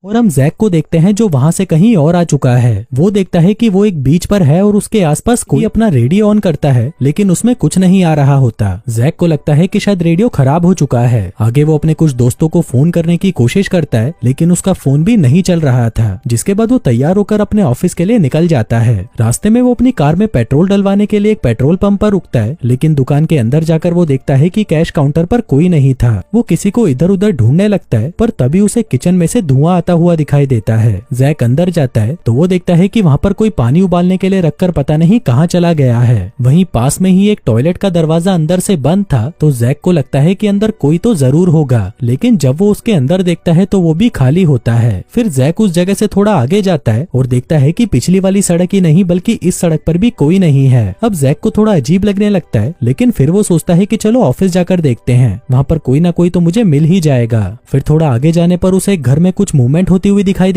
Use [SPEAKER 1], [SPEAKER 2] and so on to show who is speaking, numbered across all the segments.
[SPEAKER 1] और हम जैक को देखते हैं जो वहाँ से कहीं और आ चुका है। वो देखता है कि वो एक बीच पर है और उसके आसपास कोई अपना रेडियो ऑन करता है, लेकिन उसमें कुछ नहीं आ रहा होता। जैक को लगता है कि शायद रेडियो खराब हो चुका है। आगे वो अपने कुछ दोस्तों को फोन करने की कोशिश करता है, लेकिन उसका फोन भी नहीं चल रहा था। जिसके बाद वो तैयार होकर अपने ऑफिस के लिए निकल जाता है। रास्ते में वो अपनी कार में पेट्रोल डलवाने के लिए एक पेट्रोल पंप पर रुकता है, लेकिन दुकान के अंदर जाकर वो देखता है कि कैश काउंटर पर कोई नहीं था। वो किसी को इधर उधर ढूंढने लगता है, पर तभी उसे किचन में से धुआं आता हुआ दिखाई देता है। जैक अंदर जाता है तो वो देखता है कि वहाँ पर कोई पानी उबालने के लिए रखकर पता नहीं कहाँ चला गया है। वहीं पास में ही एक टॉयलेट का दरवाजा अंदर से बंद था, तो जैक को लगता है कि अंदर कोई तो जरूर होगा, लेकिन जब वो उसके अंदर देखता है तो वो भी खाली होता है। फिर जैक उस जगह से थोड़ा आगे जाता है और देखता है कि पिछली वाली सड़क ही नहीं बल्कि इस सड़क पर भी कोई नहीं है। अब जैक को थोड़ा अजीब लगने लगता है, लेकिन फिर वो सोचता है कि चलो ऑफिस जाकर देखते हैं, वहाँ पर कोई ना कोई तो मुझे मिल ही जाएगा। फिर थोड़ा आगे जाने पर उसे घर में कुछ मूवमेंट होती हुई दिखाई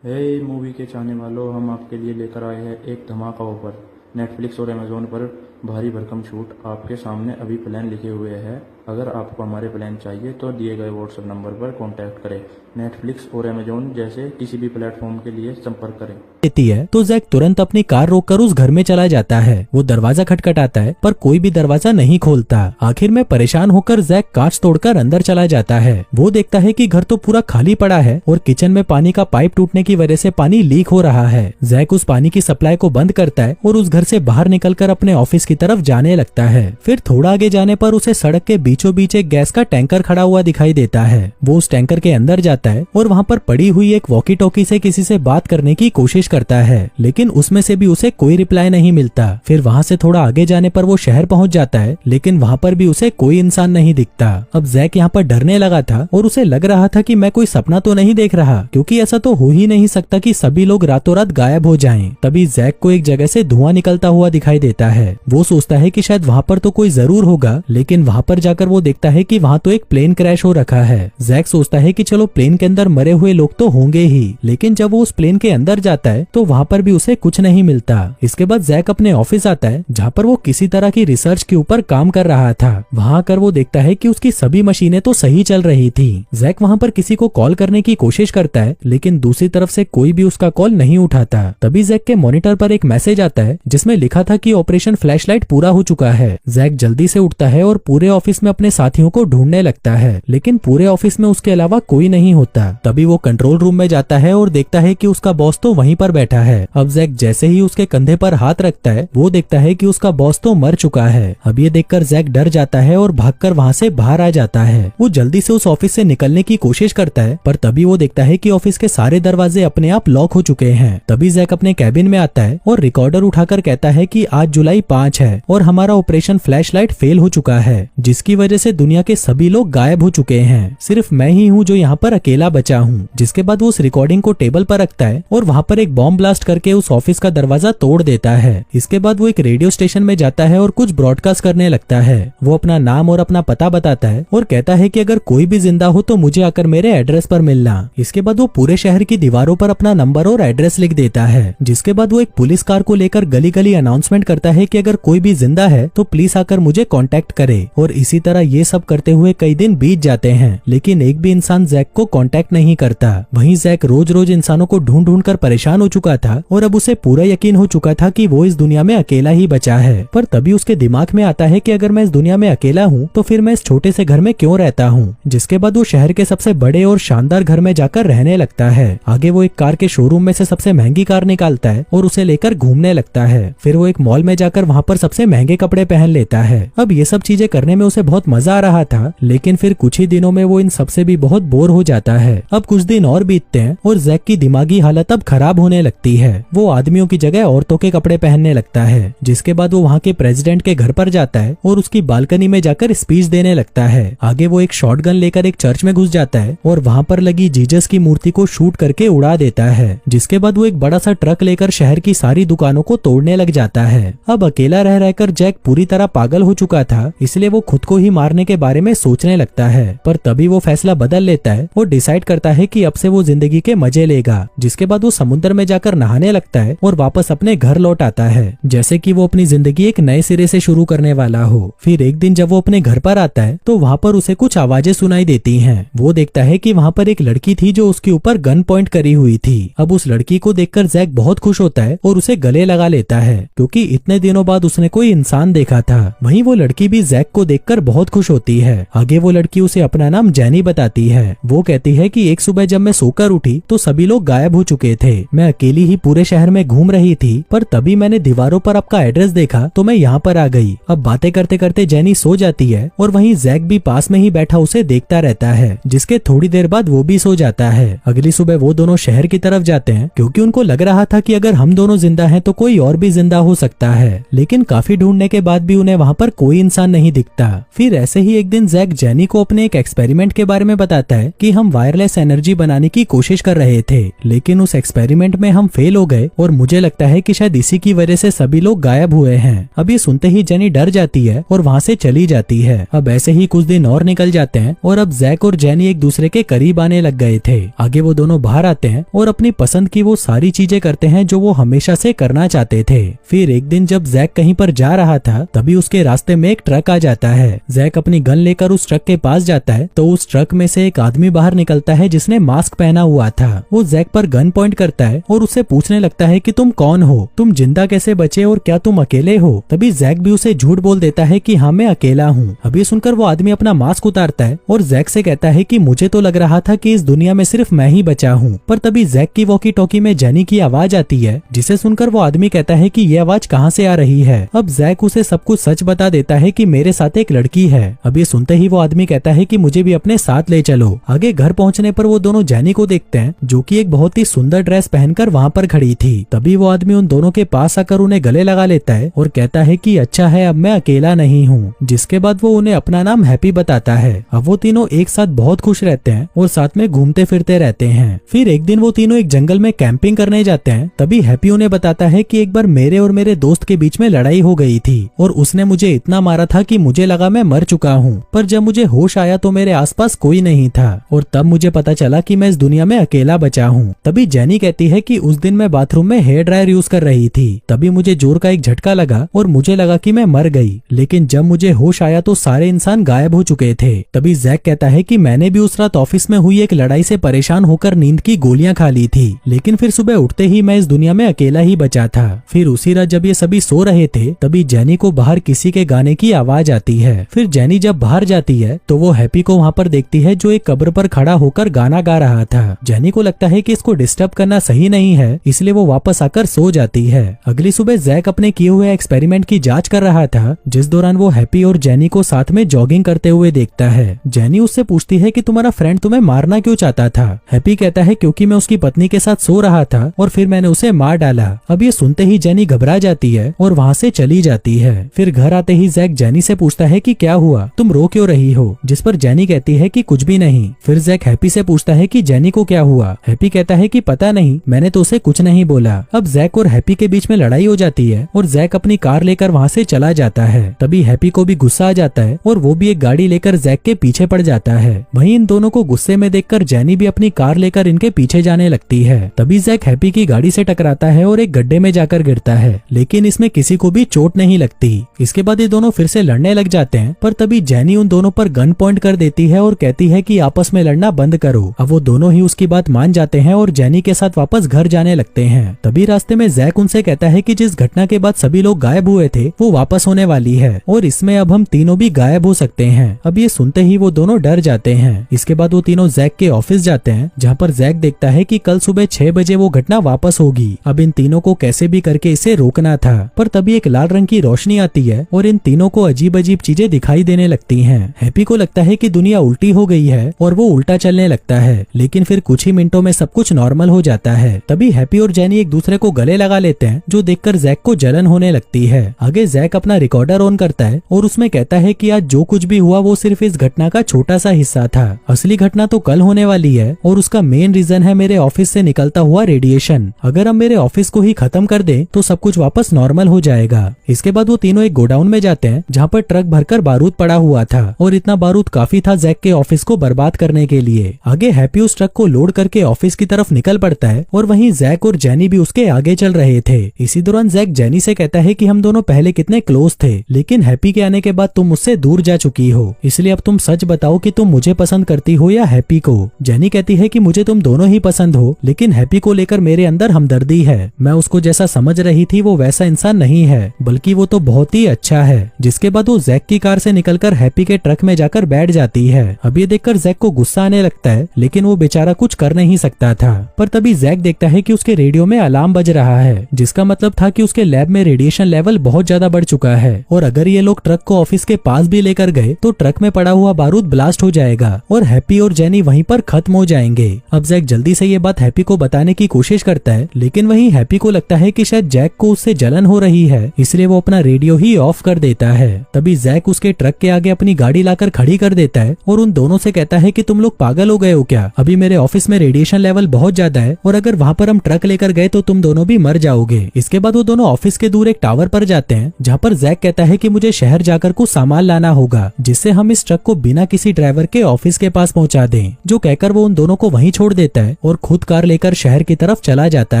[SPEAKER 2] हे मूवी के चाहने वालों, हम आपके लिए लेकर आए हैं एक धमाका ऑफर। नेटफ्लिक्स और अमेजोन पर भारी भरकम छूट आपके सामने अभी प्लान लिखे हुए हैं। अगर आपको हमारे प्लान चाहिए तो दिए गए व्हाट्सएप नंबर पर कांटेक्ट करें। नेटफ्लिक्स और अमेजोन जैसे किसी भी प्लेटफॉर्म के लिए संपर्क करें।
[SPEAKER 1] देती है तो जैक तुरंत अपनी कार रोककर उस घर में चला जाता है। वो दरवाजा खटखटाता है पर कोई भी दरवाजा नहीं खोलता। आखिर में परेशान होकर जैक कांच तोड़कर अंदर चला जाता है। वो देखता है कि घर तो पूरा खाली पड़ा है और किचन में पानी का पाइप टूटने की वजह से पानी लीक हो रहा है। जैक उस पानी की सप्लाई को बंद करता है और उस घर से बाहर निकलकर अपने ऑफिस की तरफ जाने लगता है। फिर थोड़ा आगे जाने पर उसे सड़क के बीचों बीच एक गैस का टैंकर खड़ा हुआ दिखाई देता है। वो उस टैंकर के अंदर जाता है और वहाँ पर पड़ी हुई एक वॉकी टॉकी से किसी से बात करने की कोशिश करता है, लेकिन उसमें से भी उसे कोई रिप्लाई नहीं मिलता। फिर वहाँ से थोड़ा आगे जाने पर वो शहर पहुँच जाता है, लेकिन वहाँ पर भी उसे कोई इंसान नहीं दिखता। अब जैक यहाँ पर डरने लगा था और उसे लग रहा था कि मैं कोई सपना तो नहीं देख रहा, क्योंकि ऐसा तो हो ही नहीं सकता कि सभी लोग रातों रात गायब हो जाएं। तभी जैक को एक जगह से धुआं निकलता हुआ दिखाई देता है। वो सोचता है कि शायद वहाँ पर तो कोई जरूर होगा, लेकिन वहाँ पर जाकर वो देखता है कि वहाँ तो एक प्लेन क्रैश हो रखा है। जैक सोचता है कि चलो प्लेन के अंदर मरे हुए लोग तो होंगे ही, लेकिन जब वो उस प्लेन के अंदर जाता है तो वहाँ पर भी उसे कुछ नहीं मिलता। इसके बाद जैक अपने ऑफिस आता है, जहाँ पर वो किसी तरह की रिसर्च के ऊपर काम कर रहा था। वहाँ आकर वो देखता है कि उसकी सभी मशीनें तो सही चल रही थी। जैक वहाँ पर किसी को कॉल करने की कोशिश करता है, लेकिन दूसरी तरफ से कोई भी उसका कॉल नहीं उठाता। तभी जैक के मॉनिटर पर एक मैसेज आता है जिसमें लिखा था कि ऑपरेशन फ्लैशलाइट पूरा हो चुका है। जैक जल्दी से उठता है और पूरे ऑफिस में अपने साथियों को ढूंढने लगता है, लेकिन पूरे ऑफिस में उसके अलावा कोई नहीं होता। तभी वो कंट्रोल रूम में जाता है और देखता है कि उसका बॉस तो वहीं पर बैठा है। अब जैक जैसे ही उसके कंधे पर हाथ रखता है, वो देखता है कि उसका बॉस तो मर चुका है। अब ये देखकर जैक डर जाता है और भागकर वहाँ से बाहर आ जाता है। वो जल्दी से उस ऑफिस से निकलने की कोशिश करता है, पर तभी वो देखता है कि ऑफिस के सारे दरवाजे अपने आप लॉक हो चुके हैं। तभी जैक अपने कैबिन में आता है और रिकॉर्डर उठाकर कहता है कि आज जुलाई 5 है और हमारा ऑपरेशन फ्लैशलाइट फेल हो चुका है, जिसकी वजह से दुनिया के सभी लोग गायब हो चुके हैं। सिर्फ मैं ही हूँ जो यहाँ पर अकेला बचा हूँ। जिसके बाद वो उस रिकॉर्डिंग को टेबल पर रखता है और वहाँ पर एक बॉम्ब ब्लास्ट करके उस ऑफिस का दरवाजा तोड़ देता है। इसके बाद वो एक रेडियो स्टेशन में जाता है और कुछ ब्रॉडकास्ट करने लगता है। वो अपना नाम और अपना पता बताता है और कहता है कि अगर कोई भी जिंदा हो तो मुझे आकर मेरे एड्रेस पर मिलना। इसके बाद वो पूरे शहर की दीवारों पर अपना नंबर और एड्रेस लिख देता है। जिसके बाद वो एक पुलिस कार को लेकर गली गली अनाउंसमेंट करता है कि अगर कोई भी जिंदा है तो प्लीज आकर मुझे कांटेक्ट करे। और इसी तरह ये सब करते हुए कई दिन बीत जाते हैं, लेकिन एक भी इंसान जैक को कांटेक्ट नहीं करता। वहीं जैक रोज रोज इंसानों को ढूंढ ढूंढ कर परेशान हो चुका था और अब उसे पूरा यकीन हो चुका था कि वो इस दुनिया में अकेला ही बचा है। पर तभी उसके दिमाग में आता है कि अगर मैं इस दुनिया में अकेला हूँ तो फिर मैं इस छोटे से घर में क्यों रहता हूँ। जिसके बाद वो शहर के सबसे बड़े और शानदार घर में जाकर रहने लगता है। आगे वो एक कार के शोरूम में से सबसे महंगी कार निकालता है और उसे लेकर घूमने लगता है। फिर वो एक मॉल में जाकर वहाँ पर सबसे महंगे कपड़े पहन लेता है। अब ये सब चीजें करने में उसे बहुत मजा आ रहा था, लेकिन फिर कुछ ही दिनों में वो इन सबसे भी बहुत बोर हो जाता है। अब कुछ दिन और बीतते हैं और जैक की दिमागी हालत अब खराब होने लगती है। वो आदमियों की जगह औरतों के कपड़े पहनने लगता है। जिसके बाद वो वहाँ के प्रेसिडेंट के घर पर जाता है और उसकी बालकनी में जाकर स्पीच देने लगता है। आगे वो एक शॉटगन लेकर एक चर्च में घुस जाता है और वहाँ पर लगी जीसस की मूर्ति को शूट करके उड़ा देता है। जिसके बाद वो एक बड़ा सा ट्रक लेकर शहर की सारी दुकानों को तोड़ने लग जाता है। अब अकेला रह रहकर जैक पूरी तरह पागल हो चुका था, इसलिए वो खुद को ही मारने के बारे में सोचने लगता है। पर तभी वो फैसला बदल लेता है और डिसाइड करता है कि अब से वो जिंदगी के मजे लेगा। जिसके बाद वो समुद्र में जाकर नहाने लगता है और वापस अपने घर लौट आता है, जैसे कि वो अपनी जिंदगी एक नए सिरे से शुरू करने वाला हो। फिर एक दिन जब वो अपने घर पर आता है तो वहाँ पर उसे कुछ आवाजें सुनाई देती हैं। वो देखता है कि वहाँ पर एक लड़की थी जो उसके ऊपर गन पॉइंट करी हुई थी। अब उस लड़की को देखकर जैक बहुत खुश होता है और उसे गले लगा लेता है, क्योंकि इतने दिनों बाद उसने कोई इंसान देखा था। वहीं वो लड़की भी जैक को देखकर बहुत खुश होती है। आगे वो लड़की उसे अपना नाम जेनी बताती है। वो कहती है कि एक सुबह जब मैं सोकर उठी तो सभी लोग गायब हो चुके थे। मैं अकेली ही पूरे शहर में घूम रही थी, पर तभी मैंने दीवारों पर आपका एड्रेस देखा तो मैं यहाँ पर आ गई। अब बातें करते करते जेनी सो जाती है और वहीं जैक भी पास में ही बैठा उसे देखता रहता है, जिसके थोड़ी देर बाद वो भी सो जाता है। अगली सुबह वो दोनों शहर की तरफ जाते हैं, क्योंकि उनको लग रहा था कि अगर हम दोनों जिंदा हैं तो कोई और भी जिंदा हो सकता है। लेकिन काफी ढूंढने के बाद भी उन्हें वहाँ पर कोई इंसान नहीं दिखता। फिर ऐसे ही एक दिन जैक जेनी को अपने एक एक्सपेरिमेंट के बारे में बताता है कि हम वायरलेस एनर्जी बनाने की कोशिश कर रहे थे, लेकिन उस एक्सपेरिमेंट में हम फेल हो गए और मुझे लगता है कि शायद इसी की वजह से सभी लोग गायब हुए हैं। अब ये सुनते ही जेनी डर जाती है और वहाँ से चली जाती है। अब ऐसे ही कुछ दिन और निकल जाते हैं और अब जैक और जेनी एक दूसरे के करीब आने लग गए थे। आगे वो दोनों बाहर आते हैं और अपनी पसंद की वो सारी चीजें करते हैं जो वो हमेशा से करना चाहते थे। फिर एक दिन जब जैक कहीं पर जा रहा था तभी उसके रास्ते में एक ट्रक आ जाता है। जैक अपनी गन लेकर उस ट्रक के पास जाता है तो उस ट्रक में से एक आदमी बाहर निकलता है जिसने मास्क पहना हुआ था। वो जैक पर गन पॉइंट करता है और उससे पूछने लगता है कि तुम कौन हो, तुम जिंदा कैसे बचे और क्या तुम अकेले हो। तभी जैक भी उसे झूठ बोल देता है कि हाँ मैं अकेला हूँ। अब ये सुनकर वो आदमी अपना मास्क उतारता है और जैक से कहता है कि मुझे तो लग रहा था कि इस दुनिया में सिर्फ मैं ही बचा हूँ। पर तभी जैक की वॉकी टॉकी में जेनी की आवाज आती है, जिसे सुनकर वो आदमी कहता है कि ये आवाज कहाँ से आ रही है। अब जैक उसे सब कुछ सच बता देता है कि मेरे साथ एक लड़की है। अब ये सुनते ही वो आदमी कहता है कि मुझे भी अपने साथ ले चलो। आगे घर पहुँचने पर वो दोनों जेनी को देखते हैं जो कि एक बहुत ही सुंदर ड्रेस पहनकर वहाँ पर खड़ी थी। तभी वो आदमी उन दोनों के पास आकर उन्हें गले लगा लेता है और कहता है कि अच्छा है अब मैं अकेला नहीं हूँ। जिसके बाद वो उन्हें अपना नाम हैप्पी बताता है। अब वो तीनों एक साथ बहुत खुश रहते हैं और साथ में घूमते फिरते रहते हैं। फिर एक दिन वो तीनों एक जंगल में कैंपिंग करने जाते हैं। तभी हैप्पी उन्हें बताता है कि एक बार मेरे और मेरे दोस्त के बीच में लड़ाई हो गई थी और उसने मुझे इतना मारा था कि मुझे लगा मैं मर चुका हूँ, पर जब मुझे होश आया तो मेरे आसपास कोई नहीं था और तब मुझे पता चला कि मैं इस दुनिया में अकेला बचा हूँ। तभी जेनी कहती है कि उस दिन मैं बाथरूम में हेयर ड्रायर यूज कर रही थी, तभी मुझे जोर का एक झटका लगा और मुझे लगा कि मैं मर गई, लेकिन जब मुझे होश आया तो सारे इंसान गायब हो चुके थे। तभी जैक कहता है कि मैंने भी उस रात ऑफिस में हुई एक लड़ाई से परेशान होकर नींद की गोलियां खा ली थी, लेकिन फिर सुबह उठते ही मैं इस दुनिया में अकेला ही बचा था। फिर उसी रात जब ये सभी सो रहे थे तभी जेनी को बाहर किसी के गाने की आवाज आती है। फिर जेनी जब बाहर जाती है तो वो हैप्पी को वहाँ पर देखती है जो एक कब्र पर खड़ा होकर गाना गा रहा था। जेनी को लगता है कि इसको डिस्टर्ब करना सही नहीं है, इसलिए वो वापस आकर सो जाती है। अगली सुबह जैक अपने किए हुए एक्सपेरिमेंट की जांच कर रहा था, जिस दौरान वो हैप्पी और जेनी को साथ में जॉगिंग करते हुए देखता है। जेनी उससे पूछती है कि तुम्हारा फ्रेंड तुम्हें मारना क्यों चाहता था। हैप्पी कहता है क्योंकि मैं उसकी पत्नी के साथ सो रहा था और फिर मैंने उसे मार डाला। अब ये सुनते ही जेनी घबरा जाती है और वहाँ से चली जाती है। फिर घर आते ही जैक जेनी से पूछता है कि क्या हुआ, तुम रो क्यों रही हो, जिस पर जेनी कहती है कि कुछ भी नहीं। फिर जैक हैप्पी से पूछता है कि जेनी को क्या हुआ। हैप्पी कहता है कि पता नहीं, मैंने तो उसे कुछ नहीं बोला। अब जैक और हैप्पी के बीच में लड़ाई हो जाती है और जैक अपनी कार लेकर वहाँ से चला जाता है। तभी हैप्पी को भी गुस्सा आ जाता है और वो भी एक गाड़ी लेकर जैक के पीछे पड़ जाता है। वहीं इन दोनों को गुस्से में देखकर जेनी भी अपनी कार लेकर इनके पीछे जाने लगती है। तभी जैक हैप्पी की गाड़ी से टकराता है और एक गड्ढे में जाकर गिरता है, लेकिन इसमें किसी को भी चोट नहीं लगती। इसके बाद ये दोनों फिर से लड़ने लग जाते हैं, पर तभी जेनी उन दोनों पर गन पॉइंट कर देती है और कहती है कि आपस में लड़ना बंद करो। अब वो दोनों ही उसकी बात मान जाते हैं और जेनी के साथ वापस घर जाने लगते हैं। तभी रास्ते में जैक उनसे कहता है कि जिस घटना के बाद सभी लोग गायब हुए थे वो वापस होने वाली है और इसमें अब हम तीनों भी गायब हो सकते हैं। अब ये सुनते ही वो दोनों डर जाते हैं। इसके बाद वो तीनों जैक के ऑफिस जाते हैं, जहाँ पर जैक देखता है कि कल सुबह 6 बजे वो घटना वापस होगी। अब इन तीनों को कैसे भी करके इसे रोकना था, पर तभी एक लाल रंग की रोशनी आती है और इन तीनों को अजीब अजीब चीजें दिखाई देने लगती हैं। हैप्पी को लगता है कि दुनिया उल्टी हो गई है और वो उल्टा चलने लगता है, लेकिन फिर कुछ ही मिनटों में सब कुछ नॉर्मल हो जाता है। तभी हैप्पी और जेनी एक दूसरे को गले लगा लेते हैं, जो देखकर जैक को जलन होने लगती है। आगे जैक अपना रिकॉर्डर ऑन करता है और उसमें कहता है कि आज जो कुछ भी हुआ वो सिर्फ इस घटना का छोटा सा हिस्सा था। असली घटना तो कल होने वाली है और उसका मेन रीजन है मेरे ऑफिस से निकलता हुआ रेडिएशन। अगर हम मेरे ऑफिस को ही खत्म कर दें तो सब कुछ वापस नॉर्मल हो जाएगा। इसके बाद वो तीनों एक गोडाउन में जाते हैं, जहाँ पर ट्रक भरकर बारूद पड़ा हुआ था और इतना बारूद काफी था जैक के ऑफिस को बर्बाद करने के लिए। आगे हैप्पी उस ट्रक को लोड करके ऑफिस की तरफ निकल पड़ता है और वहीं जैक और जेनी भी उसके आगे चल रहे थे। इसी दौरान जैक जेनी से कहता है कि हम दोनों पहले कितने क्लोज थे, लेकिन हैप्पी के आने के बाद तुम मुझसे दूर जा चुकी हो, इसलिए अब तुम सच बताओ कि तुम मुझे पसंद करती हो या हैप्पी को। जेनी कहती है कि मुझे तुम दोनों ही पसंद हो, लेकिन हैप्पी को लेकर मेरे अंदर हमदर्दी है। मैं उसको जैसा समझ रही थी वो वैसा इंसान नहीं है, बल्कि वो तो बहुत ही अच्छा है। जिसके बाद वो जैक की कार से निकलकर हैप्पी के ट्रक में जाकर बैठ जाती है। अब ये देखकर जैक को गुस्सा आने लगता है, लेकिन वो बेचारा कुछ कर नहीं सकता था। पर तभी जैक देखता है कि उसके रेडियो में अलार्म बज रहा है, जिसका मतलब था कि उसके लैब में रेडिएशन लेवल बहुत ज्यादा बढ़ चुका है और अगर ये लोग ट्रक को ऑफिस के पास भी लेकर गए तो ट्रक में पड़ा हुआ बारूद ब्लास्ट हो जाएगा और हैप्पी और जेनी वहीं पर खत्म हो जाएंगे। अब जैक जल्दी से ये बात हैप्पी को बताने की कोशिश करता है, लेकिन वहीं हैप्पी को लगता है कि शायद जैक को उससे जलन हो रही है, इसलिए वो अपना रेडियो ही ऑफ कर देता है। तभी जैक उसके ट्रक के आगे अपनी गाड़ी लाकर खड़ी कर देता है और उन दोनों से कहता है कि तुम लोग पागल हो गए हो क्या? अभी मेरे ऑफिस में रेडिएशन लेवल बहुत ज्यादा है और अगर वहाँ पर हम ट्रक लेकर गए तो तुम दोनों भी मर जाओगे। इसके बाद वो दोनों ऑफिस के दूर एक टावर पर जाते हैं, जहाँ पर जैक कहता है कि मुझे शहर जाकर कुछ सामान लाना होगा, जिससे हम इस ट्रक को बिना किसी ड्राइवर के ऑफिस के पास पहुँचा दें। जो कहकर वो उन दोनों को वहीं छोड़ देता है और खुद कार लेकर शहर की तरफ चला जाता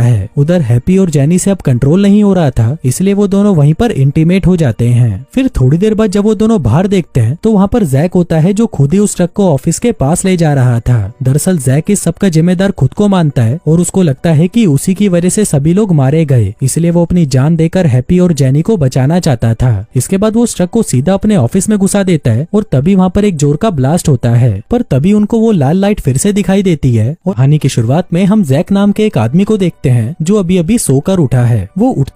[SPEAKER 1] है। उधर हैप्पी और जेनी से अब कंट्रोल नहीं हो रहा था, इसलिए वो दोनों वहीं पर इंटीमेट हो जाते हैं। फिर थोड़ी देर बाद जब वो दोनों बाहर देखते हैं तो वहाँ पर जैक होता है, जो खुद ही उस ट्रक को ऑफिस के पास ले जा रहा था। दरअसल जैक इस सब का जिम्मेदार खुद को मानता है और उसको लगता है कि उसी की वजह से सभी लोग मारे गए, इसलिए वो अपनी जान देकर हैप्पी और जेनी को बचाना चाहता था। इसके बाद वो उस ट्रक को सीधा अपने ऑफिस में घुसा देता है और तभी वहाँ पर एक जोर का ब्लास्ट होता है। पर तभी उनको वो लाल लाइट फिर से दिखाई देती है और कहानी की शुरुआत में हम जैक नाम के एक आदमी को देखते हैं, जो अभी अभी सोकर उठा है। वो उठते